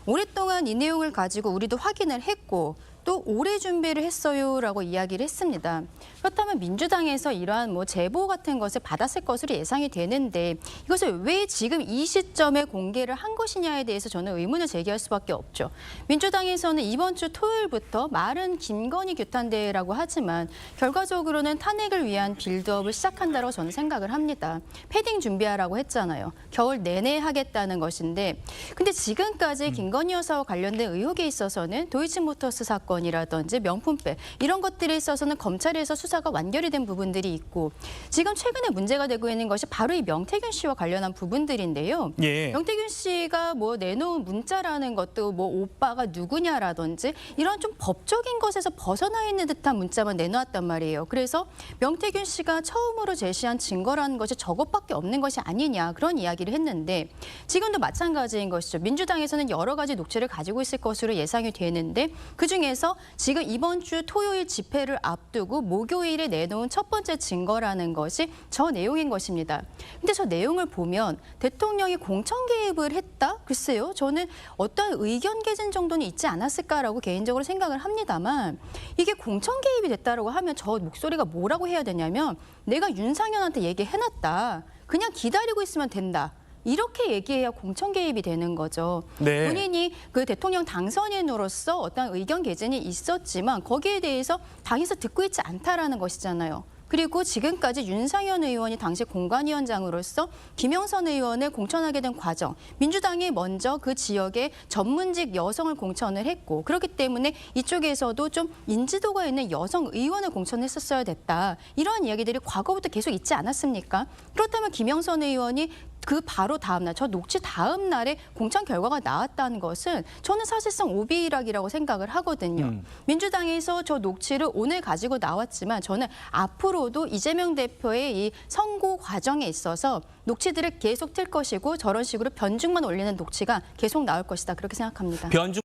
오랫동안 이 내용을 가지고 우리도 확인을 했고 또 오래 준비를 했어요라고 이야기를 했습니다. 그렇다면 민주당에서 이러한 제보 같은 것을 받았을 것으로 예상이 되는데 이것을 왜 지금 이 시점에 공개를 한 것이냐에 대해서 저는 의문을 제기할 수밖에 없죠. 민주당에서는 이번 주 토요일부터 말은 김건희 규탄대회라고 하지만 결과적으로는 탄핵을 위한 빌드업을 시작한다고 저는 생각을 합니다. 패딩 준비하라고 했잖아요. 겨울 내내 하겠다는 것인데 근데 지금까지 김건희 여사와 관련된 의혹에 있어서는 도이치모터스 사건이라든지 명품백 이런 것들에 있어서는 검찰에서 수사가 완결이 된 부분들이 있고 지금 최근에 문제가 되고 있는 것이 바로 이 명태균 씨와 관련한 부분들인데요. 예. 명태균 씨가 내놓은 문자라는 것도 오빠가 누구냐라든지 이런 좀 법적인 것에서 벗어나 있는 듯한 문자만 내놓았단 말이에요. 그래서 명태균 씨가 처음으로 제시한 증거라는 것이 저것밖에 없는 것이 아니냐 그런 이야기를 했는데 지금도 마찬가지인 것이죠. 민주당에서는 여러 가지 녹취를 가지고 있을 것으로 예상이 되는데 그중에서 지금 이번 주 토요일 집회를 앞두고 목요일에 내놓은 첫 번째 증거라는 것이 저 내용인 것입니다. 근데 저 내용을 보면 대통령이 공천 개입을 했다? 글쎄요. 저는 어떠한 의견 개진 정도는 있지 않았을까라고 개인적으로 생각을 합니다만 이게 공천 개입이 됐다라고 하면 저 목소리가 뭐라고 해야 되냐면 내가 윤상현한테 얘기해놨다. 그냥 기다리고 있으면 된다. 이렇게 얘기해야 공천 개입이 되는 거죠. 네. 본인이 그 대통령 당선인으로서 어떤 의견 개진이 있었지만 거기에 대해서 당에서 듣고 있지 않다라는 것이잖아요. 그리고 지금까지 윤상현 의원이 당시 공관위원장으로서 김영선 의원을 공천하게 된 과정, 민주당이 먼저 그 지역에 전문직 여성을 공천을 했고 그렇기 때문에 이쪽에서도 좀 인지도가 있는 여성 의원을 공천했었어야 됐다. 이러한 이야기들이 과거부터 계속 있지 않았습니까? 그렇다면 김영선 의원이 그 바로 다음 날, 저 녹취 다음 날에 공천 결과가 나왔다는 것은 저는 사실상 오비락이라고 생각을 하거든요. 민주당에서 저 녹취를 오늘 가지고 나왔지만 저는 앞으로도 이재명 대표의 이 선고 과정에 있어서 녹취들을 계속 틀 것이고 저런 식으로 변죽만 올리는 녹취가 계속 나올 것이다. 그렇게 생각합니다. 변죽